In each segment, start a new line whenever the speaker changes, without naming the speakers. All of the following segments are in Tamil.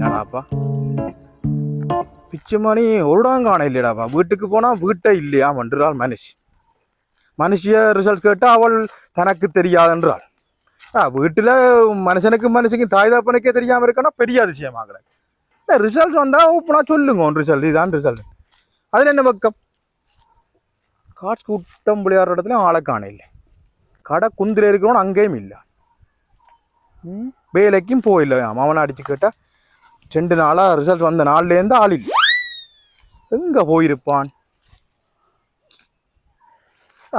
என்னடாப்பா பிச்சுமணி ஒருடாங்க காண இல்லையாடாப்பா வீட்டுக்கு போனால் வீட்டை இல்லையா என்றாள் மனுஷிய ரிசல்ட் கேட்டால் அவள் தனக்கு தெரியாதென்றாள் வீட்டில் மனுஷனுக்கு தாய் தாப்பனுக்கே தெரியாமல் இருக்கன்னா பெரிய அதிசயமாகல இல்லை ரிசல்ட் வந்தால் ஓப்பனாக சொல்லுங்க ஒன் ரிசல்ட் இதுதான் ரிசல்ட் அதில் என்ன பக்கம் காட்சி கூட்டம் விளையாடுற இடத்துல ஆளை காண இல்லை கடை குந்திர இருக்கிறவன் அங்கேயும் இல்லை வேலைக்கும் போயில்லை அவனை அடிச்சு கேட்டால் 2 நாளாக ரிசல்ட் வந்த நாள்லேருந்து ஆள் இல்லை எங்கே போயிருப்பான்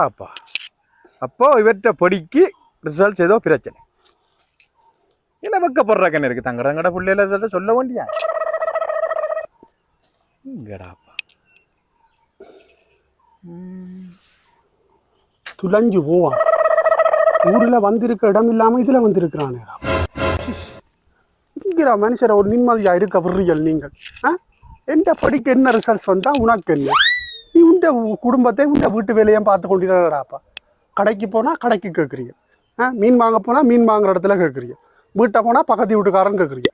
அப்பா அப்போ இவற்றை படிக்கு ரிசல்ட்ஸ் ஏதோ பிரச்சனை இல்லை வைக்கப்படுற கண்ணு இருக்குது தங்கட பிள்ளைல ரிசல்ட்டை சொல்ல வேண்டியா இங்கடாப்பா
துளைஞ்சு போவான் ஊரில் வந்திருக்க இடம் இல்லாமல் இதில் வந்திருக்கிறானே இங்கிற மனுஷரை ஒரு நிம்மதியாக இருக்க விடுறீர்கள் நீங்கள் எந்த படிக்க என்ன ரிசல்ட்ஸ் வந்தால் உனக்கு என்ன நீ உண்ட குடும்பத்தை உண்ட வீட்டு வேலையும் பார்த்து கொண்டிருக்கிறாப்பா கடைக்கு போனால் கடைக்கு கேட்குறீங்க மீன் வாங்க போனால் மீன் வாங்குற இடத்துல கேட்குறீங்க வீட்டை போனால் பக்கத்து வீட்டுக்காரன் கேட்குறீங்க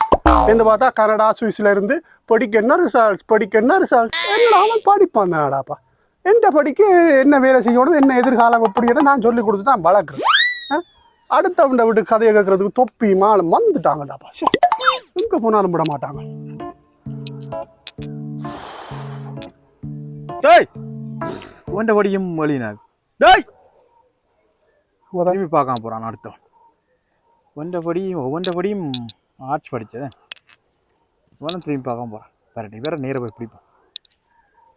என்று பார்த்தா கனடா சுவிஸ்ல இருந்து படிக்க என்ன ரிசல்ட்ஸ் எல்லாம் படிப்பான் தாடாப்பா எந்த படிக்க என்ன வேலை செய்யணும் என்ன எதிர்காலம் எப்படின்னு நான் சொல்லி கொடுத்து தான் வளர்க்குறேன் அடுத்தவண்ட வீட்டு கதையை கேட்கறதுக்கு தொப்பி மாலம் வந்துட்டாங்கடாப்பா எங்கே போனாலும் விட மாட்டாங்க
ஒன்றை படியும் வழினாக்கு டேய் திரும்பி பார்க்காம போகிறான் அடுத்தவன் ஒவ்வொன்றை படியும் ஆர்ட்ஸ் படித்ததேன் இவனும் திரும்பி பார்க்காம போகிறான் வேறு வேறு நேர போய் பிடிப்பான்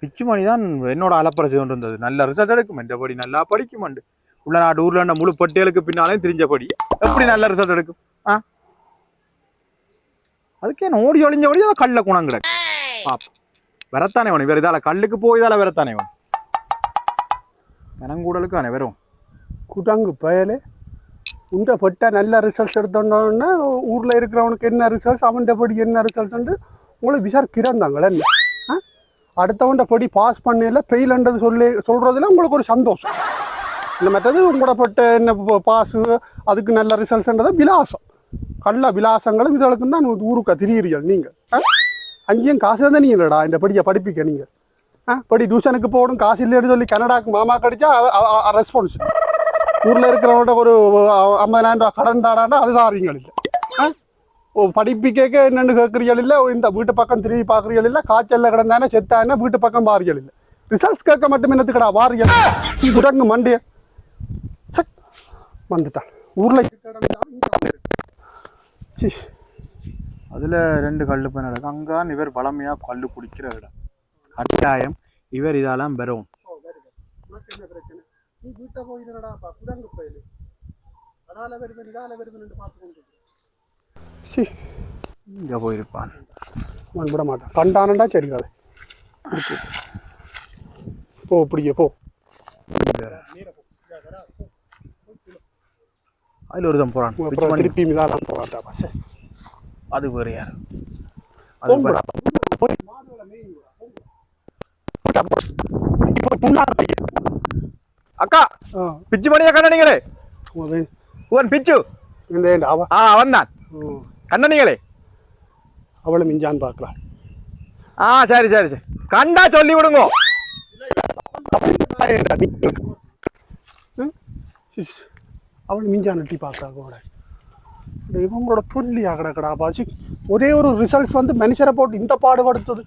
பிச்சுமணி தான் என்னோட அலப்பறை கொண்டு வந்தது நல்ல ரிசல்ட் எடுக்கும் என்ற படி நல்லா படிக்குமாண்டு உள்ள நாட்டு ஊரில் முழு பட்டியலுக்கு பின்னாலே தெரிஞ்சபடி எப்படி நல்ல ரிசல்ட் எடுக்கும் அதுக்கே ஓடி ஒளிஞ்சபடி அதை கல்ல குணம் கிடக்கு பாப்பா வரத்தானே வேணும் வேறு இதால் கல்லுக்கு போய் இதால் வரத்தானே வேணும் கனங்கூடலுக்கு தானே வரும்
குடங்கு பயலே உண்ட பட்டா நல்ல ரிசல்ட்ஸ் எடுத்தோன்னா ஊரில் இருக்கிறவனுக்கு என்ன ரிசல்ட்ஸ் அவன்கிட்ட படி என்ன ரிசல்ட்ஸ் உங்களை விசாரிக்கிறாந்தாங்களே அடுத்தவன்கிட்ட படி பாஸ் பண்ணல ஃபெயில்ன்றது சொல்கிறதுல உங்களுக்கு ஒரு சந்தோஷம் இந்த மற்றது உங்களோட பட்ட என்ன பாஸு அதுக்கு நல்ல ரிசல்ட்ஸ்ன்றதை விலாசம் கள்ள விலாசங்களும் இதுகளுக்கும் தான் ஊருக்கா திரிகிறீர்கள் நீங்கள் அங்கேயும் காசு தான் நீங்களடா இந்த படியை படிப்பிக்க நீங்கள் படி டியூஷனுக்கு போகணும் காசு இல்லைன்னு சொல்லி கனடாக்கு மாமா கடிச்சா ரெஸ்பான்ஸ் ஊரில் இருக்கிறவங்கள்ட்ட ஒரு 50,000 ரூபா கடன் தாடாண்டா அது தாரீங்கள் இல்லை படிப்பிக்க என்னென்னு கேட்குறீர்கள் இல்லை இந்த வீட்டு பக்கம் திரும்பி பார்க்குறீர்கள் இல்லை காய்ச்சலில் கிடந்தானே செத்தானே வீட்டு பக்கம் பாருங்கள் இல்லை ரிசல்ட்ஸ் கேட்க மட்டும் என்னத்துக்கடா வாரியல் குடங்கு மண்டிய சக் வந்துட்டான் ஊரில்
அதில் 2 கல் போய் நடக்கும் அங்கே இவர் பழமையாக கல் குடிக்கிற இடம் கட்டாயம் இவர் இதெல்லாம் பெறும் இங்கே போயிருப்பான்
விட மாட்டான் கண்டானண்டா சரி கதை போ பிடிக்க போ
அதில் ஒரு தான் போகிறான்
திருப்பி மிதான் போகிறான்டா பஸ்
அது வேறு யார் அக்கா பிச்சு மணியா கண்ணனிங்களே பிச்சு அவன் தான் கண்ணனிங்களே
அவளை மிஞ்சான்னு பார்க்கலாம்
சரி சரி சரி கண்டா சொல்லி விடுங்க
அவள் மிஞ்சான் எட்டி பார்க்குறாங்க இவங்களோட புள்ளியாக கிடக்கடா பாசி ஒரே ஒரு ரிசல்ட்ஸ் வந்து மனுஷரை போட்டு இந்த பாடுபடுத்துது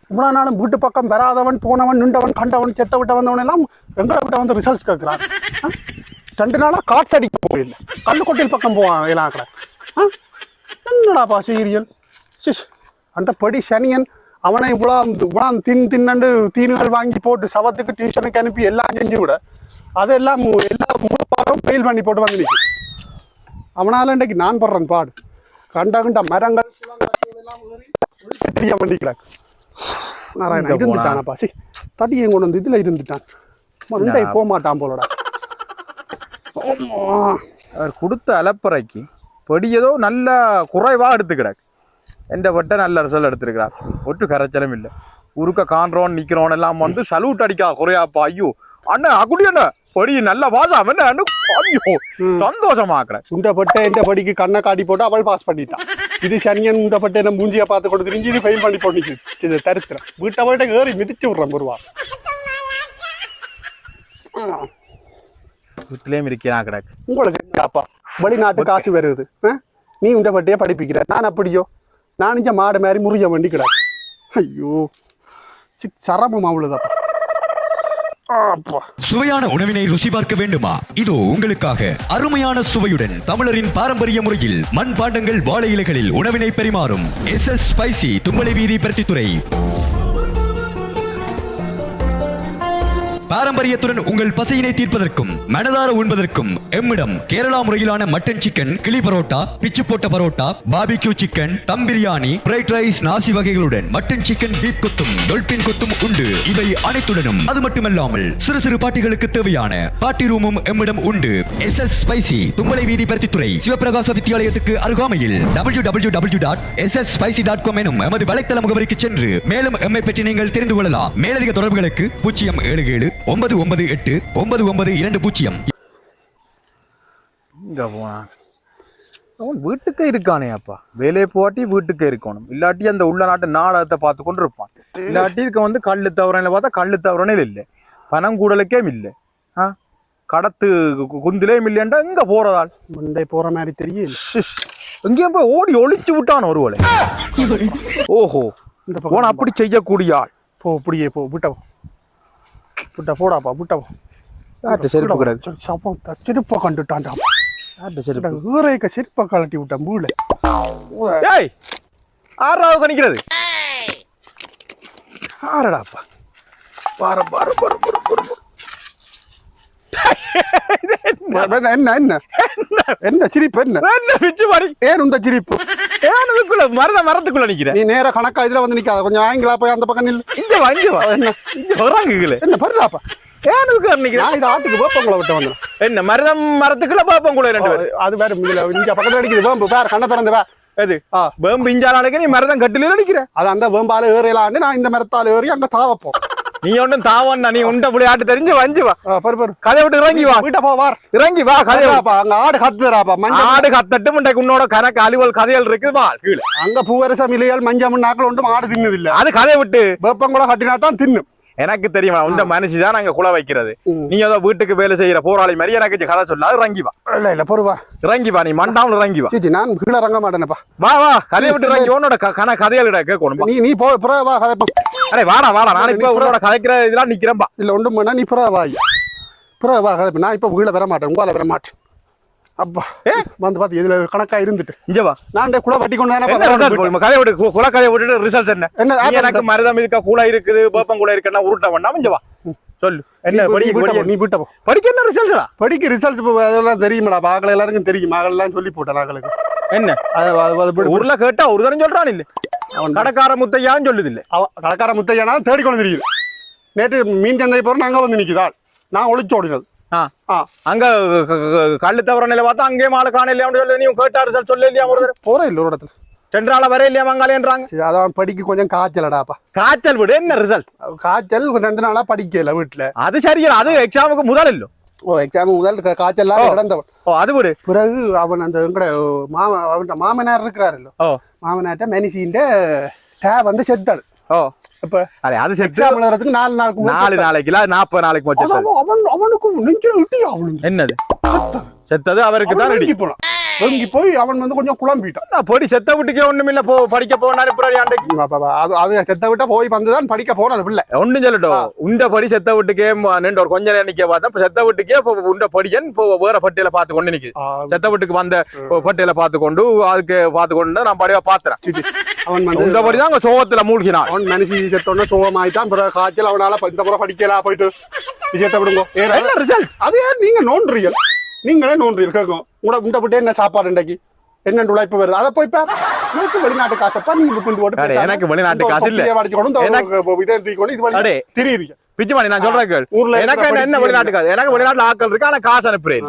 இவ்வளோ நாளும் வீட்டு பக்கம் வராதவன் போனவன் நின்றவன் கண்டவன் செத்த விட்ட வந்தவன் எல்லாம் எங்களை விட்ட வந்து ரிசல்ட்ஸ் கேட்குறான் 2 நாளாக காட்ஸ் அடிக்க போயில்லை கல்லுக்கொட்டையில் பக்கம் போவான் எல்லாம் கடை என்னடா பாசி சீரியல் அந்த படி சனியன் அவனை இவ்வளோ தின்னண்டு தீனுகள் வாங்கி போட்டு சவத்துக்கு டியூஷனுக்கு அனுப்பி எல்லாம் செஞ்சு விட அதெல்லாம் எல்லாம் முழு பாடம் ஃபெயில் பண்ணி போட்டு வந்து நிற்கும் அவனால இன்றைக்கு நான் படுறேன் பாடு கண்ட மரங்கள் பண்ணிக்கிறாங்க நாராயணா இருந்துட்டானா பாசி தட்டியை கொண்டு வந்து இதில் இருந்துட்டான் மண்டை போக மாட்டான் போலடா
அவர் கொடுத்த அலப்பறைக்கு பொடியதோ நல்ல குறைவாக எடுத்து கிடக்கு எந்த வட்ட நல்ல ரிசல்ட் எடுத்திருக்கிறார் ஒட்டு கரைச்சலும் இல்லை உருக்க காண்றோன் நிற்கிறோன் எல்லாம் வந்து சல்யூட் அடிக்கா குறையாப்பா ஐயோ அண்ணா அக்குடி அண்ணா படி நல்ல வாசம் என்ன ஐயோ சந்தோஷமாக்குறேன்
உண்டை பட்ட எந்த படிக்கு கண்ணை காட்டி போட்டு அவள் பாஸ் பண்ணிட்டான் இது சனியன் உண்டப்பட்டு என்ன மூஞ்சியை பார்த்து கொண்டு தெரிஞ்சு இது ஃபெயில் பண்ணி போட்டு தருத்துறேன் வீட்டை போயிட்டு ஏறி மிதிச்சு விட்றேன் ஒருவா
வீட்டிலேயும் இருக்கிறான் கிடக்கு.
உங்களுக்கு அப்பா வெளிநாட்டு காசு வருது நீ உண்டப்பட்டியே படிப்பிக்கிற நான் அப்படியோ நான் இங்கே மாடு மாதிரி முறிய வண்டி கிடக்கு. ஐயோ சரமம் அவ்வளோதாப்பா.
சுவையான உணவினை ருசி பார்க்க வேண்டுமா? இதோ உங்களுக்காக அருமையான சுவையுடன் தமிழரின் பாரம்பரிய முறையில் மண்பாண்டங்கள் வாழை இலைகளில் உணவினை பரிமாறும் SS ஸ்பைசி தும்பளை வீதி பருத்தித்துறை. பாரம்பரியத்துடன் உங்கள் பசையினை தீர்ப்பதற்கும் மனதார உண்பதற்கும் எம்மிடம் கேரளா முறையிலான மட்டன் சிக்கன், கிளி பரோட்டா, பிச்சு போட்ட பரோட்டா, பாபிக்யூ சிக்கன், தம் பிரியாணி, பிரைட் ரைஸ், நாசி வகைகளுடன் மட்டன் சிக்கன், பீப் கொத்தும், டொல்பின் கொத்தும் உண்டு. இவை அனைத்துடனும் அது மட்டுமல்லாமல் சிறு சிறு பாட்டிகளுக்கு தேவையான பார்ட்டி ரூமும் எம்மிடம் உண்டு. SS ஸ்பைசி தும்பளை வீதி பருத்தித்துறை சிவபிரகாச வித்தியாலயத்துக்கு அருகாமையில் www.ssspicy.com எனும் எமது வலைத்தள முகவரிக்கு சென்று மேலும் எம்மை பற்றி நீங்கள் தெரிந்து கொள்ளலாம். மேலதிக தொடர்புகளுக்கு 077 998 9920.
இங்க போனான் அவன் வீட்டுக்கு இருக்கானே அப்பா. வேலையை போட்டி வீட்டுக்கு இருக்கணும், இல்லாட்டி அந்த உள்ள நாட்டு நாடகத்தை பார்த்து கொண்டு இருப்பான். இல்லாட்டி இருக்க வந்து கள்ளு தவறனில் பார்த்தா கள்ளு தவறனில் இல்லை, பணம் கூடலுக்கே இல்லை, கடத்து குந்திலேயும் இல்லையாண்டா எங்க போறதால்
மண்டே போற மாதிரி தெரியும்.
எங்கேயும் போய் ஓடி ஒளிச்சு விட்டான் ஒருவளை. ஓஹோ இந்த போன அப்படி செய்யக்கூடிய ஆள்.
போ அப்படியே போ விட்டா புட்டா போடாப்பா புட்டா
செருப்பு கிடக்கு.
செருப்பா கண்டுட்டான்டா ஊரேக்க செருப்பா கலட்டி விட்டான் மூளை.
ஏய் ஆறாவது கணிக்கிறது ஆறடாப்பா. பாரு பாரு பாரு பாரு
என்ன என்ன என்ன சிரிப்பு என்ன
பிச்சு மாடி
ஏன் இந்த சிரிப்பு
மரத்துக்குள்ள நிக்கிறேன்.
நீ நேர கணக்கா இதுல வந்து நிக்காத, கொஞ்சம் ஆங்கிலா போய் அந்த பக்கம் நில்லு.
இங்க வா இங்க வா.
என்ன பருடாப்பா
இது
ஆட்டுக்கு வேப்பங்குளை விட்டு வந்தேன்.
என்ன மரத்துக்குள்ள வேப்பங்குளை ரெண்டு
அது வேற இங்க பக்கத்துல அடிக்குது வேம்பு வேற கண்ணை திறந்து வே எது
வேம்பு இஞ்சால அடிக்க நீ மரதம் கட்டில அடிக்கிற.
அது அந்த வேம்பால ஏறியலான்னு நான் இந்த மரத்தால ஏறி அங்க தாவப்போம்.
நீ ஒன்றும் தாவன்னா நீ உண்ட புள்ளி ஆட்டு தெரிஞ்சு வஞ்சி வா. கதை விட்டு இறங்கி வா.
வீட்டை போ வார்
இறங்கி வா. கதையாப்பா
அங்க ஆடு கத்துறாப்பா.
ஆடு கத்தட்டு முண்டைக்கு உன்னோட கணக்கு அலுவல் கதைகள் இருக்கு வா கீழே.
அங்க பூவரசம் இலையால் மஞ்சள் நாக்கள் ஒன்றும் ஆடு தின்னது இல்ல.
அது கதை விட்டு
வேப்பங்குளை கட்டினா தான் தின்னும்.
எனக்கு தெரியுமா உண்ட மனுஷி தான் நாங்க குலை வைக்கிறது. நீ ஏதோ வீட்டுக்கு வேலை செய்யற போராளி மாதிரி எனக்கு கதை சொல்லாது. இறங்கி வா.
இல்ல இல்ல பொறுவா
இறங்கி வா. நீ மண்டாமல் இறங்கி வா.
நான் கீழே இறங்க மாட்டேனப்பா.
வா வா கதையை விட்டு இறங்கி உன்னோட கதைகள் கேட்கணும்.
நீ போ வா கதைப்பா.
அரே வாடா வாடா நான் இப்ப உன்னோட கதைக்கிற இதெல்லாம் நிக்கிறேன்பா.
இல்ல ஒன்றும் பண்ணா நீ புறா வா வா கதைப்பா. நான் இப்ப கீழே வர மாட்டேன், உங்களால வர மாட்டேன். அப்பா வந்து பார்த்து இதுல கணக்கா இருந்துட்டு இங்க வா. நான் குளை வட்டி கொண்டு
கதையை விட்டு குலை கதையை விட்டுட்டு ரிசல்ட் என்ன எனக்கு மருதம் இருக்கா குலை இருக்குது வேப்பம் குலை இருக்குன்னா உருட்ட வேண்டாம். இங்க வா சொல்லு என்ன படி
நீ விட்ட போ.
படிக்க என்ன ரிசல்ட்டா?
படிக்க ரிசல்ட் அதெல்லாம் தெரியுமாடா, பாக்கல எல்லாருக்கும் தெரியும். மகளெல்லாம் சொல்லி போட்டேன் நாங்களுக்கு.
என்ன ஊர்ல கேட்டா ஒரு தரம் சொல்றான் இல்ல கடைக்கார முத்தையான்னு சொல்லுது இல்ல.
கடைக்கார முத்தையானா தேடிக்கொண்டு தெரியுது. நேற்று மீன் சந்தை போறோம் அங்க வந்து நிக்குதாள். நான் ஒளிச்சு ஓடினது
அங்க கள்ளு தவற நிலை பார்த்தா அங்கேயே மாலை காண இல்லையா சொல்லி நீ கேட்டா ரிசல்ட் சொல்ல இல்லையா?
போற இல்ல ஒரு இடத்துல
2 நாளா வர இல்லையா மங்காலேன்றாங்க.
அதான் படிக்க கொஞ்சம் காய்ச்சலடாப்பா.
காய்ச்சல் விடு என்ன ரிசல்ட்?
காய்ச்சல் 2 நாளா படிக்கல வீட்டுல.
அது சரியா? அது எக்ஸாமுக்கு முதல் இல்ல.
ஓ எக்ஸாம் முதல் காய்ச்சல் கிடந்தவன்.
ஓ அது விடு.
பிறகு அவன் அந்த எங்கட அவன் மாமனார் இருக்கிறாரு இல்ல, மாமனார்ட்ட மெனிசின்ட வந்து செத்தாது.
ஓ
இப்ப
அது செத்து
எழுதுறதுக்கு 4 நாளைக்கு
4 நாளைக்கு 40 நாளைக்கு
அவனுக்கு நெஞ்சில விட்டு அவனுக்கு
என்னது செத்தது அவருக்கு தான் ரெடி
போனான். வெங்கி போய் அவன் வந்து கொஞ்சம் குழம்பிட்டான்.
பொடி செத்த விட்டுக்கே ஒண்ணும் இல்ல படிக்க போனாரு.
அது செத்த விட்டா போய் வந்துதான் படிக்க போனது பிள்ளை.
ஒன்னும் சொல்லட்டும் உண்ட படி செத்த விட்டுக்கே நின்று ஒரு கொஞ்ச நேரம் நிக்க பார்த்தா செத்த விட்டுக்கே உண்ட படிக்கன் வேற பட்டியல பார்த்து கொண்டு நிக்கு. செத்த வீட்டுக்கு வந்த பட்டியல பார்த்து கொண்டு அதுக்கு பார்த்து கொண்டு நான் படிவா பாத்துறேன்.
அவன் வந்து
இந்த படிதான் அங்க சோகத்துல மூழ்கினான்.
அவன் மனசு செத்தோன்னா சோகமாயிட்டான். காய்ச்சல் அவனால இந்த புறம் படிக்கலாம் போயிட்டு விஷயத்தை விடுங்க.
ரிசல்ட்
அது நீங்க நோன்றீங்க, நீங்களே நோன்றீங்க கேட்கும். உண்ட விட்டு என்ன சாப்பாடு இன்றைக்கு என்ன உழைப்பு வருது அதை போய் பாரு. வெளிநாட்டு காசப்பா நீங்க கொண்டு போட்டு
எனக்கு வெளிநாட்டு காசு இல்ல.
தெரியுது
பிச்சுமாடி நான் சொல்றேன் ஊர்ல எனக்கு என்ன வெளிநாட்டு காசு? எனக்கு வெளிநாட்டுல ஆக்கள் இருக்கு ஆனா காசு அனுப்புறேன்.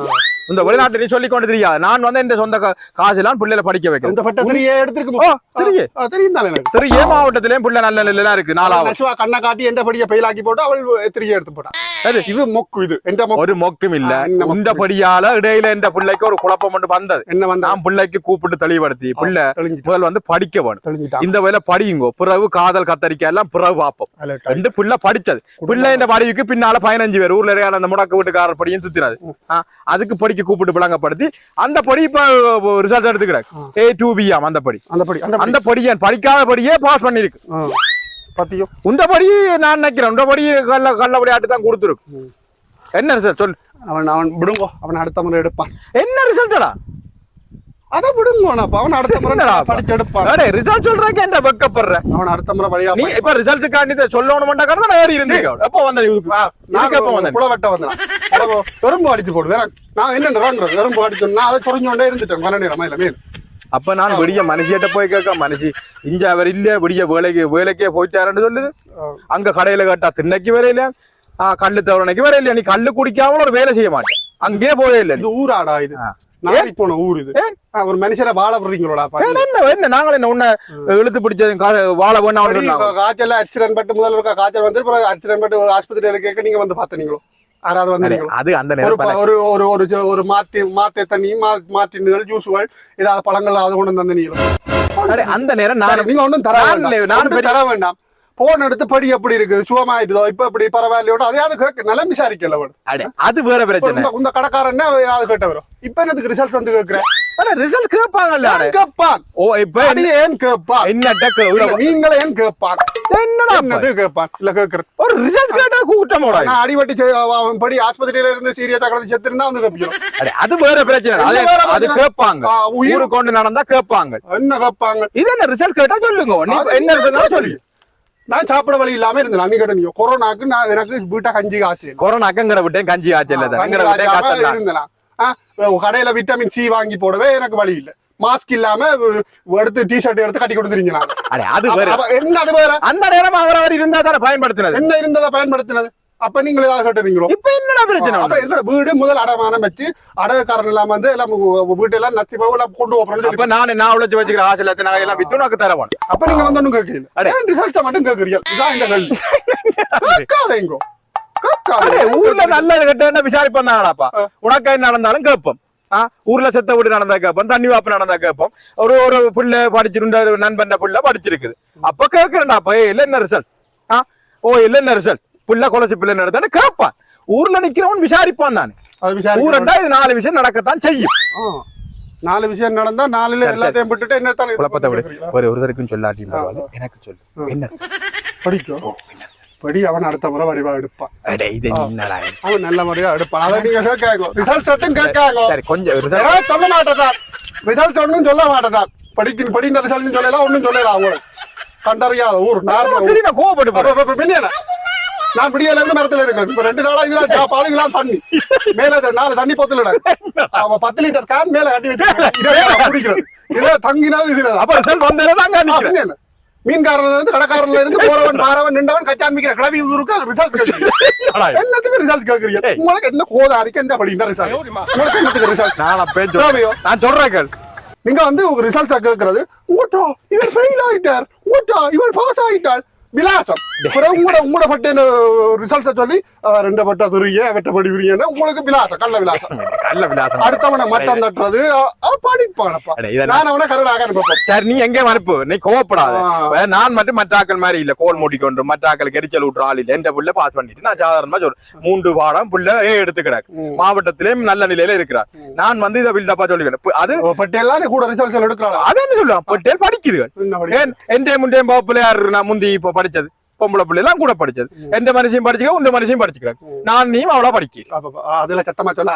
இந்த வெளிநாட்டு நீ சொல்லி கொண்டு தெரியாது. நான் வந்து என் சொந்த காசுலாம் பிள்ளைல படிக்க வைக்கிறேன்.
இந்த பட்ட திரியே எடுத்துருக்கு. தெரியும் தானே எனக்கு.
திரியே மாவட்டத்திலேயும் பிள்ளை நல்ல நிலையெல்லாம் இருக்கு. 4வது
கண்ணை காட்டி எந்த படிய பெயிலாக்கி போட்டு அவள் திரியே எடுத்து போட்டான். இது மொக்கு. இது எந்த
ஒரு மொக்கும் இல்ல. இந்த படியால இடையில எந்த பிள்ளைக்கு ஒரு குழப்பம் ஒன்று வந்தது.
என்ன வந்து
நான் பிள்ளைக்கு கூப்பிட்டு தெளிவுபடுத்தி பிள்ளை முதல் வந்து படிக்க வேணும். இந்த வேலை படியுங்கோ, பிறகு காதல் கத்தரிக்கை எல்லாம் பிறகு பார்ப்போம். ரெண்டு பிள்ளை படிச்சது. பிள்ளை இந்த படிவுக்கு பின்னால 15 பேர் ஊர்ல இருக்க அந்த முடக்க வீட்டுக்காரர் படியும் சுத்தினது. அதுக்கு படிக்க கூப்பிட்டு விளங்கப்படுத்தி அந்த படி இப்ப ரிசல்ட் எடுத்துக்கிறாங்க. A2B அந்த படியை படிக்காத படியே பாஸ் பண்ணிருக்கு.
பத்தியோ
உண்ட படி நான் நினைக்கிறேன். உண்ட படி கள்ள விளையாட்டு தான் கொடுத்துருக்கு. என்ன ரிசல்ட் சொல்லு.
அவன் விடுங்கோ, அவன் அடுத்த முறை எடுப்பான்.
என்ன ரிசல்ட்டா?
அத விடுங்க, அவன் அடுத்த முறை படிச்சு எடுப்பான்.
ரிசல்ட் சொல்றதுக்கு என்ன வெக்கப்படுற?
அவன் அடுத்த முறை வழியா
நீ இப்ப ரிசல்ட் காண்டி சொல்லணும்டா காரணம் நான் ஏறி இருந்தீங்க. எப்போ வந்த
புலவட்ட வந்தேன். எறும்பு அடிச்சு போடுவேன். நான் என்ன எறும்பு அடிச்சோம்னா அதை சொரிஞ்சோண்டே இருந்துட்டேன். மன நேரமா இல்ல மேல்.
அப்ப நான் விடிய மனுஷிட்ட போய் கேட்க, மனுஷி இங்க அவர் இல்ல, விடிய வேலைக்கே போயிட்டாருன்னு சொல்லுது. அங்க கடையில கேட்டா திண்ணைக்கு வரையில, கல்லு தவறனைக்கு வரையில. நீ கல்லு குடிக்காம ஒரு வேலை செய்ய மாட்டேன். அங்கே போயே இல்ல.
இது ஊராடா? இது நாரி போன ஊர். இது ஒரு மனுஷரை வாழ விடுறீங்களோடா?
என்ன நாங்கள என்ன உன்ன இழுத்து பிடிச்சது வாழ வேணாம்.
காய்ச்சல் ஆக்சிடென்ட் பட்டு முதல்ல இருக்கா காய்ச்சல் வந்து ஆக்சிடென்ட் பட்டு ஆஸ்பத்திரியில கேட்க நீங்க வந்து பாத்தீங்களோ? யாராவது வந்து
அது அந்த நேரம்
ஒரு மாத்தே தண்ணி மாத்தின்கள் ஜூஸுகள் ஏதாவது பழங்கள் அது கொண்டு வந்து நீங்களும்
அந்த நேரம்
நீங்க ஒன்றும் தர வேண்டாம். போன் எடுத்து படி எப்படி இருக்கு, சுகமாயிட்டுதோ, இப்ப எப்படி பரவாயில்லையோட அதையாவது கேட்க நல்லா விசாரிக்கல.
அது வேற பிரச்சனை.
இந்த கடைக்காரன் யாவது கேட்ட வரும். இப்ப எனக்கு ரிசல்ட் வந்து கேட்கிறேன்.
ரிசல்ட் கேட்பாங்கல்ல.
கேட்பான். ஓ இப்ப ஏன் கேட்பான்? நீங்களே ஏன் கேட்பான்? என்னது கேட்பான்? இல்ல கேட்கிறேன். ஒரு ரிசல்ட் கேட்டா கூட்டமோட நான் அடிபட்டி படி ஆஸ்பத்திரியில இருந்து சீரியஸா கடந்து செத்துருந்தா வந்து கேட்போம்.
அது வேற பிரச்சனை. அது கேட்பாங்க. உயிரை கொண்டு நடந்தா கேட்பாங்க.
என்ன கேட்பாங்க?
இது என்ன ரிசல்ட் கேட்டா சொல்லுங்க. என்ன ரிசல்ட் சொல்லி
நான் சாப்பிட வழி இல்லாம இருந்தேன். அன்னைக்கு கேட்டீங்க கொரோனாக்கு நான் எனக்கு வீட்டை கஞ்சி காய்ச்சி.
கொரோனாக்கு எங்கட விட்டேன் கஞ்சி காய்ச்சல்
இருந்தேன். கடையில விட்டமின் சி வாங்கி போடவே எனக்கு வழி இல்ல. மாஸ்க் இல்லாம எடுத்து டி-ஷர்ட் எடுத்து கட்டி கொடுத்துருங்க. என்ன அது வேற? அந்த நேரம் அவர் இருந்தா தானே பயன்படுத்தினது. என்ன இருந்ததை பயன்படுத்தினது? அப்ப நீங்க ஏதாவது கேட்டீங்களோ? இப்ப என்ன பிரச்சனை? அப்ப எங்களோட வீடு முதல் அடமானம் வச்சு அடகாரன் இல்லாம வந்து எல்லாம் வீட்டு எல்லாம் நத்தி போல கொண்டு போறோம். நான் உழைச்சு வச்சுக்கிற ஆசை நாங்க எல்லாம் வித்து உனக்கு தரவான். அப்ப நீங்க வந்து ஒண்ணும் கேட்கல. ரிசல்ட்ஸ் மட்டும் கேட்கறீங்க. இதான் இந்த கேள்வி. கேட்காதீங்க.
ஊர்ல நல்லது கட்ட விசாரிப்பாப்பா. உனக்கு என்ன நடந்தாலும் கேட்போம். ஊர்ல செத்த வீடு நடந்தா கேட்போம், தண்ணி வாப்பு நடந்தா கேட்போம். ஒரு பிள்ளை படிச்சிருந்த நண்பன் பிள்ளை படிச்சிருக்குது. அப்ப கேட்கிறேன்டா அப்ப இல்ல என்ன ரிசல்ட்? இல்ல என்ன ரிசல்ட்? பிள்ளை கொலைச்சி பிள்ளை நடத்தானே கேட்பான். ஊர்ல நிக்கிறவன் விசாரிப்பான் தானே. ஊரண்டா இது 4 விஷயம் நடக்கத்தான் செய்யும்.
4 விஷயம் நடந்தா 4ல எல்லாத்தையும் விட்டுட்டு என்ன தானே
குழப்பத்தை விட ஒருத்தருக்கும் சொல்லாட்டியும் பரவாயில்ல, எனக்கு சொல்லு. என்ன
படிக்கும் படி, அவன் அடுத்த முறை வடிவா எடுப்பான்.
அவன்
நல்ல முறையா எடுப்பான். அதை நீங்க கேட்காங்க. ரிசல்ட்ஸ் மட்டும் கேட்காங்க.
கொஞ்சம்
சொல்ல மாட்டேன். ரிசல்ட்ஸ் ஒன்னும் சொல்ல மாட்டேன். படிக்கிற ரிசல்ட் சொல்லலாம், ஒன்னும் சொல்லலாம். அவங்களுக்கு கண்டறியாத ஊர் கோவப்பட்டு நான் விடியல இருந்து மரத்துல இருக்கிறேன். இப்ப 2 நாளா இதெல்லாம் பாலுங்களாம் தண்ணி மேல 4 தண்ணி போத்துல 10 லிட்டர் கேன் மேல கட்டி வச்சு குடிக்கிறது. இதுல தங்கினாலும் இதுல அப்ப மீன்காரன்ல இருந்து கடைக்காரன்ல இருந்து போறவன் பாரவன் நின்றவன் கச்சான் மிக்கிற கிளவி ஊருக்கு ரிசல்ட் கேட்கறீங்க. என்னத்துக்கு ரிசல்ட் கேட்கறீங்க? உங்களுக்கு என்ன கோதாரிக்கு என்ன படிக்கிற ரிசல்ட்? உங்களுக்கு என்னத்துக்கு ரிசல்ட்?
நான் சொல்றேன்.
நீங்க வந்து ரிசல்ட்ஸ் கேட்கறது ஊட்டா இவன் ஃபெயில் ஆயிட்டார், ஊட்டா இவன் பாஸ் ஆயிட்டார், விலாசம். உங்களோட பட்ட ரிசல்ட்ஸ் சொல்லி 2 பட்டா துரிய வெட்டப்படி விரியன்னா உங்களுக்கு விலாசம், கள்ள விலாசம். அடுத்தவனை மட்டம் தட்டுறது படிப்பானப்பா. நான் அவனை கரடாக அனுப்பேன்.
சரி, நீ எங்கே அனுப்பு, நீ கோவப்படாத. நான் மட்டும் மற்றாக்கள் மாதிரி இல்ல, கோல் மூட்டிக்கொண்டு மற்றாக்கள் கெரிச்சல் விட்டுற ஆள் இல்ல. எந்த புள்ள பாஸ் பண்ணிட்டு நான் சாதாரணமா சொல்றேன். 3 பாடம் புள்ள எடுத்து கிடக்கு, மாவட்டத்திலேயும் நல்ல நிலையில இருக்கிறார். நான் வந்து இதை பில்டப்பா சொல்லிக்கிறேன். அது
பட்டேல் கூட ரிசல்ட்ஸ் எடுக்கிறாங்க.
அதான் சொல்லுவான், பட்டேல் படிக்குது. என் முண்டே பாப்புல யாரு நான் முந்தி இப்ப படிச்சது பொம்பளை பிள்ளை எல்லாம் கூட படிச்சது. எந்த மனுஷன் படிச்சுக்க, உண்ட மனுஷன் படிச்சுக்கிறாங்க. நான் நீ அவ்வளவு படிக்க
அதுல சத்தமா சொல்ல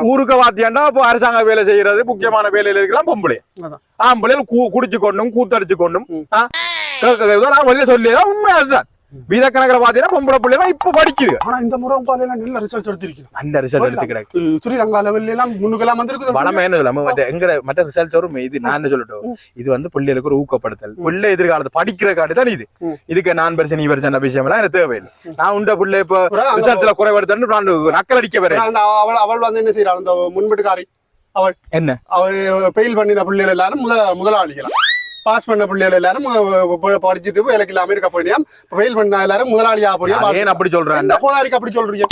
ஊருக்கு வாத்தியாண்டா இப்போ அரசாங்க வேலை செய்யறது, முக்கியமான வேலையில இருக்கலாம் பொம்பளை. ஆம்பளை குடிச்சு கொண்டும் கூத்தடிச்சு கொண்டும் வெளியே சொல்லி உண்மை அதுதான். வீதக்கணக்கில் பாத்தீங்கன்னா பொம்பளை பிள்ளைங்க இப்ப படிக்குது.
ஆனா இந்த முறை பாலையில நல்ல ரிசல்ட் எடுத்திருக்கீங்க.
நல்ல ரிசல்ட் எடுத்து கிடக்கு.
ஸ்ரீலங்கா லெவல்ல எல்லாம் முன்னுக்கெல்லாம் வந்திருக்குது.
பலமே என்ன எங்க மற்ற ரிசல்ட் வரும். இது நான் என்ன சொல்லட்டும், இது வந்து பிள்ளைகளுக்கு ஒரு ஊக்கப்படுத்தல். பிள்ளை எதிர்காலத்தை படிக்கிற காட்டு தான் இது. இதுக்கு நான் பெருசு நீ பெருசு விஷயம் எல்லாம் எனக்கு தேவையில்லை. நான் உண்ட பிள்ளை இப்ப ரிசல்ட்ல குறைவடுத்தன்னு நான் நக்கல் அடிக்க வரேன்.
அவள் வந்து என்ன செய்யறாள், அந்த முன்பிட்டுக்காரி அவள்
என்ன
அவள் பெயில் பண்ணின பிள்ளைகள் எல்லாரும் முதலாளிகள், பாஸ் பண்ண பிள்ளைகள் எல்லாரும் படிச்சுட்டு வேலைக்கு இல்லாம இருக்க போயியா, ஃபெயில் பண்ண எல்லாரும் முதலாளியா போறியா.
ஏன் அப்படி சொல்றேன்?
கோதாரிக்கு அப்படி சொல்றீங்க?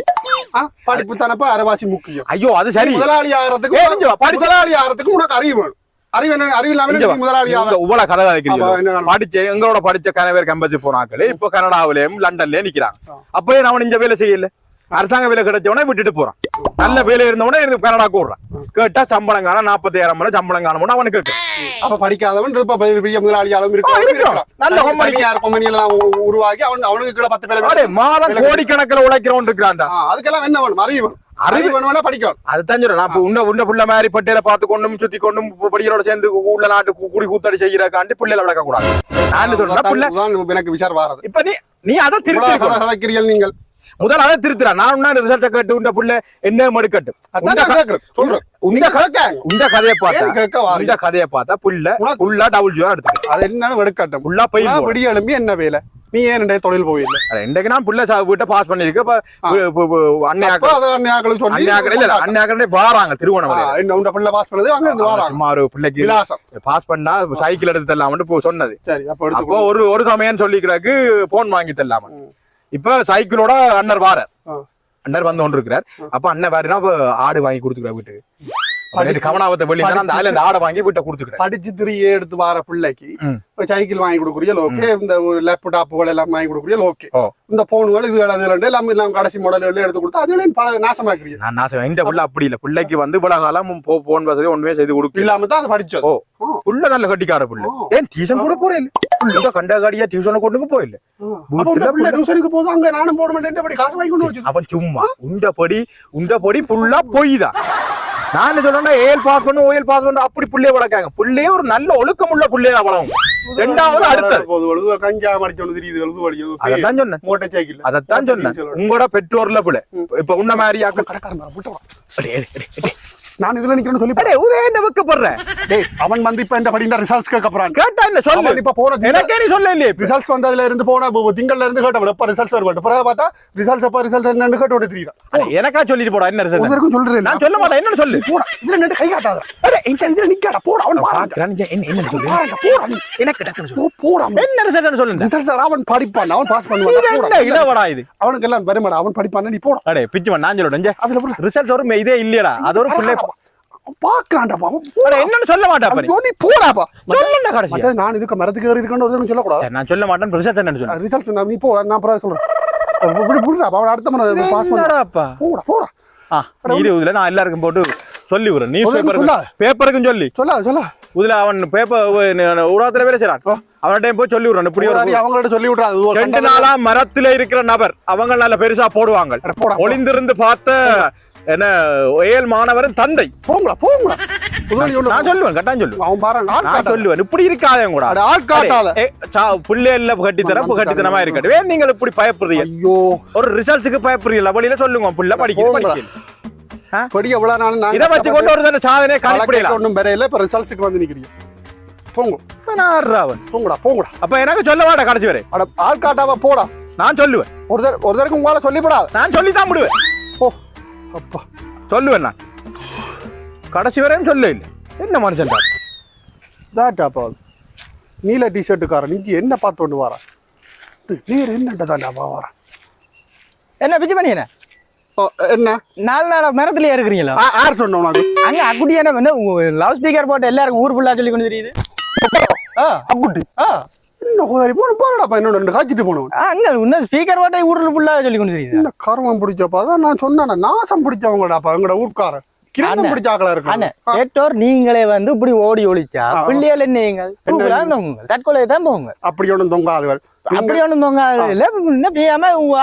படிப்பு தானப்ப அரைவாசி முக்கியம்.
ஐயோ அது சரி.
முதலாளி ஆகிறதுக்கு உனக்கு அறிவு வேணும். அறிவு இல்லாம முதலாளி
இவ்வளவு கதை படிச்ச எங்களோட படிச்ச கணவர் கம்பச்சு போனாக்களே இப்ப கனடாவிலயும் லண்டன்லயும் நிக்கிறாங்க. அப்பயே நான் இந்த வேலை செய்யல, அரசாங்க வேலை கிடைச்சவனே விட்டுட்டு போறான். நல்ல வேலை இருந்தவனே இருந்து கனடா கூடுறான். கேட்டா சம்பளம் காண 40,000 சம்பளம் காணும் அவனு கேட்க.
அப்ப படிக்காதவன் பெரிய முதலாளியாலும் உருவாகி அவனுக்கு 10 பேர்
மாதம் கோடிக்கணக்கில் உழைக்கிறவன் இருக்கிறான்டா.
அதுக்கெல்லாம் என்ன வேணும்? அறிவு அறிவு வேணும்னா படிக்கும். அதுதான்
சொல்றேன். நான் உண்ட புள்ள மாதிரி பட்டியல பார்த்து கொண்டும் சுத்தி கொண்டும் படிகளோட சேர்ந்து உள்ள நாட்டு குடி கூத்தாடி செய்யறக்காண்டி பிள்ளைல வளர்க்க கூடாது. நான் சொல்றேன்
எனக்கு விசாரம் வராது.
இப்ப நீ அதை
திருத்தீர்கள். நீங்கள்
முதல் அதை திருத்துறா. நான் ரிசல்ட்ட கேட்டு உண்ட புள்ள என்ன மடுக்கட்டும். உண்ட கதையை பார்த்தா புள்ள டபுள் ஜியோ எடுத்து
அது என்ன எடுக்கட்டும்.
புள்ளா போய்
விடி எழும்பி என்ன வேலை? நீ ஏன் தொழில் போயில்லை?
இன்றைக்கு நான் புள்ள வீட்டை பாஸ் பண்ணிருக்கேன். அண்ணாக்களே வாராங்க திருவண்ணாமலை
பாஸ் பண்ணது அங்க இருந்து வாராங்க.
சும்மா ஒரு பிள்ளைக்கு பாஸ் பண்ணா சைக்கிள் எடுத்து தரலாம சொன்னது. அப்போ ஒரு சமயம் சொல்லிக்கிறாக்கு போன் வாங்கி தரலாம. இப்ப சைக்கிளோட அண்ணர் வார அண்ணர் வந்து கொண்டு இருக்கிறார். அப்ப அண்ணன் வேறா ஆடு வாங்கி கொடுத்துக்கிறார் வீட்டுக்கு. கவனாவத்தை வெளியே அந்த ஆடை வாங்கி வீட்டை கொடுத்துக்கிறேன்.
படிச்சு 3 எடுத்து வர பிள்ளைக்கு சைக்கிள் வாங்கி கொடுக்குறீங்க ஓகே. இந்த ஒரு லேப்டாப்புகள் எல்லாம் வாங்கி கொடுக்குறீங்க ஓகே. இந்த போன்கள் இது எல்லாம் எல்லாம் கடைசி மாடல் எடுத்து கொடுத்தா அது நாசமாக்குறீங்க.
நான் நாசம் இந்த பிள்ளை அப்படி இல்லை. பிள்ளைக்கு வந்து இவ்வளவு காலம் போன் வசதி ஒண்ணுமே செய்து கொடுக்க
இல்லாம தான் படிச்சது.
புள்ள நல்ல கட்டிக்கார பிள்ளை. ஏன் டியூஷன் கூட போறேன் கண்டகாடியா டியூஷனை கொண்டு போயில்ல.
டியூஷனுக்கு போதும் அங்க நானும் போட மாட்டேன். காசு வாங்கி கொண்டு
அவன் சும்மா உண்டபடி ஃபுல்லா பொய்தான். நான் சொல்றேன் ஏல் பாஸ் பண்ணு ஓயல் பாஸ் பண்ணு அப்படி புள்ளைய வளர்க்காங்க. புள்ளையே ஒரு நல்ல ஒழுக்கம் உள்ள புள்ளைய வளரும். ரெண்டாவது அடுத்தது
கஞ்சா மடிச்சு தெரியுது.
அதான் சொன்னேன்
மோட்டர் சைக்கிள்.
அதான் சொன்னேன். உங்களோட பெற்றோர்ல பிள்ளை இப்ப உன்ன மாதிரி
நான் இதுல நிக்கிறேன்னு சொல்லி
வைக்கப்படுறேன்.
அவன் வந்து இப்ப இந்த படிந்த ரிசல்ட்ஸ் கேட்க போறான்.
கேட்டா என்ன சொல்லு.
இப்ப போன
எனக்கே நீ சொல்ல இல்லையே.
ரிசல்ட்ஸ் வந்ததுல இருந்து போன திங்கள்ல இருந்து கேட்டவன் எப்ப ரிசல்ட்ஸ் வருவான். பிறகு பார்த்தா ரிசல்ட்ஸ் எப்ப ரிசல்ட் என்னன்னு கேட்டு ஓடி தெரியுறான்.
எனக்கா சொல்லிட்டு போடா என்ன ரிசல்ட்
உனக்கும் சொல்றேன்.
நான் சொல்ல மாட்டேன். என்னன்னு சொல்லு.
போடா இதுல நின்னு கை காட்டாத. இதுல நிக்காத போடா. அவன்
பாக்குறான். என்ன சொல்லு.
போடா
எனக்கு டக்குனு
போடா.
என்ன ரிசல்ட்னு சொல்லு.
ரிசல்ட்ஸ் அவன் படிப்பான். அவன் பாஸ் பண்ணுவான்.
என்ன இளவடா இது.
அவனுக்கு எல்லாம் வருமாடா. அவன் படிப்பானே நீ போடா.
அடே பிச்சுமா நான் சொல்றேன். அதுல ரிசல்ட் ஒரு இதே இல்லையடா. அது ஒரு பிள்ளை
பாக்குறான்டாப்பா.
என்னன்னு சொல்ல மாட்டாப்பா.
நீ போடாப்பா.
சொல்லுங்க கடைசி.
நான் இதுக்கு மரத்துக்கு ஏறி இருக்கேன்னு சொல்ல கூடாது.
நான் சொல்ல மாட்டேன். ரிசல்ட் என்னன்னு சொல்லு.
ரிசல்ட் நீ போ. நான் அப்புறம் சொல்றேன். இப்படி புடுறாப்பா. அவன் அடுத்த முறை பாஸ் பண்ணாடாப்பா. போடா.
20ல நான் எல்லாருக்கும் போட்டு சொல்லி விடுறேன். நியூஸ் பேப்பருக்கும் சொல்லி இதுல அவன் பேப்பர் ஊடகத்துல வேலை செய்யறான். அவன்கிட்ட போய் சொல்லி விடுறான். இப்படி
அவங்கள்ட்ட சொல்லி விடுறான்.
2 நாளா மரத்துல இருக்கிற நபர் அவங்க நல்ல பெருசா போடுவாங்க. ஒளிந்திருந்து பார்த்த என்ன ஏல் மாணவரின் தந்தை.
போங்களா
நான் சொல்லுவேன். கட்டாயம் சொல்லுவேன்.
அவன் பாருங்க
சொல்லுவேன். இப்படி இருக்காதே கூட பிள்ளைல கட்டித்தனமா இருக்கட்டும். நீங்க இப்படி பயப்படுறீங்க.
ஐயோ
ஒரு ரிசல்ட்ஸுக்கு பயப்படுறீங்களா? வழியில சொல்லுங்க. பிள்ளை படிக்க
படி எவ்வளவு நாள்
இதை வச்சு கொண்டு ஒரு சாதனை
ஒன்றும் வரையில இப்ப ரிசல்ட்ஸுக்கு வந்து நிக்கிறீங்க. போங்கடா.
அப்ப எனக்கு சொல்ல மாட்டா கடைசி வரை.
ஆள் காட்டாவா போடா.
நான் சொல்லுவேன்.
ஒருத்தருக்கு உங்களால சொல்லிப்படா.
நான் சொல்லித்தான் விடுவேன்.
அப்பா
சொல்லுவேன். நான் கடைசி வரையும் சொல்ல இல்லை. என்ன மனுஷன்
தாட்டாப்பா நீல டிஷர்ட்டுக்காரன் நீ என்ன பார்த்து கொண்டு வாரா? வேறு என்னடாப்பா வாரா?
என்ன பிச்சு பண்ணி
என்ன
4 நாள் மரத்துல இருக்கிறீங்களா?
யார் சொன்ன உனக்கு?
அங்க அக்குட்டி என்ன லவுட் ஸ்பீக்கர் போட்டு எல்லாருக்கும் ஊர் ஃபுல்லா சொல்லி கொண்டு தெரியுது.
அக்குட்டி இன்னும் போனடாப்பா. இன்னொன்று காய்ச்சிட்டு போனவன்
அங்க இன்னும் ஸ்பீக்கர் போட்டு ஊர்ல ஃபுல்லா சொல்லி கொண்டு தெரியுது.
என்ன கர்மம் பிடிச்சப்பா. அதான் நான் சொன்னேன் நாசம் பிடிச்சவங்கடாப்பா. எங்கட ஊர்க்காரன் கிரீடம் பிடிச்சாக்களா இருக்கு.
கேட்டோர் நீங்களே வந்து இப்படி ஓடி ஒழிச்சா பிள்ளைகள் என்ன தற்கொலை தான் போங்க.
அப்படி ஒன்றும் தொங்காது.
அப்படி ஒன்றும் தொங்காது இல்ல.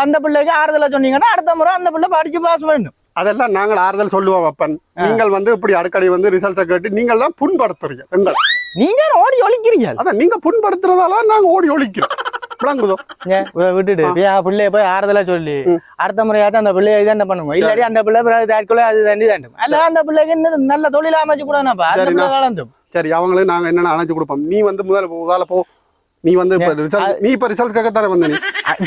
அந்த பிள்ளைக்கு ஆறுதலா சொன்னீங்கன்னா அடுத்த முறை அந்த பிள்ளை படிச்சு பாஸ் பண்ணணும்.
அதெல்லாம் நாங்கள் ஆறுதல் சொல்லுவோம். அப்பன் நீங்கள் வந்து இப்படி அடிக்கடி வந்து ரிசல்ட்ஸை கேட்டு நீங்கள் தான் புண்படுத்துறீங்க.
நீங்க ஓடி ஒழிக்கிறீங்க.
அதான் நீங்க புண்படுத்துறதால நாங்க ஓடி ஒழிக்கிறோம். விளங்குதோ
விட்டுட்டு பிள்ளைய போய் ஆறுதலா சொல்லி அடுத்த முறையாச்சும் அந்த பிள்ளைய இதான் பண்ணுவோம் இல்லாடி அந்த பிள்ளை பிறகு தற்கொலை அது தண்டி தாண்டும் அல்ல அந்த பிள்ளைக்கு இன்னும் நல்ல தொழில் அமைச்சு கூடப்பா அந்த பிள்ளை வளர்ந்தோம்
சரி அவங்களுக்கு நாங்க என்னென்ன அணைச்சு கொடுப்போம் நீ வந்து முதல்ல போ நீ வந்து இப்ப ரிசல்ட் கேட்கத்தானே வந்த நீ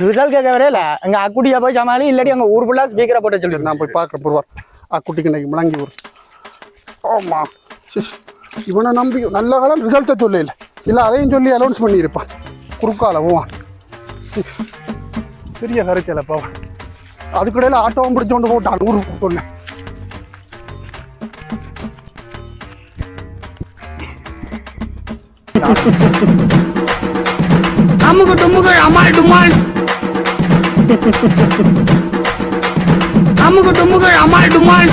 ரிசல்ட் கேட்க வரையில அங்க அக்குட்டியா போய் சமாளி இல்லாடி அங்க ஊர் ஃபுல்லா ஸ்பீக்கரை போட்டு சொல்லி
நான் போய் பாக்குறேன் பொருவார் அக்குட்டிக்கு இன்னைக்கு முழங்கி ஊர் ஆமா இவனை நம்பி நல்ல காலம் ரிசல்ட்டை சொல்ல இல்லை அதையும் சொல்லி அனௌன்ஸ் பண்ணியிருப்பான் குறுக்கால போவான் பெரிய கரைச்சலப்பா அதுக்கிடையில் ஆட்டோவும் பிடிச்சோண்டு போட்டான் ஊருக்கு சொன்னேன் அமுக்கு டுமுக்கு அமால் டுமால் அமுக்கு டுமுக்கு அமால் டுமால்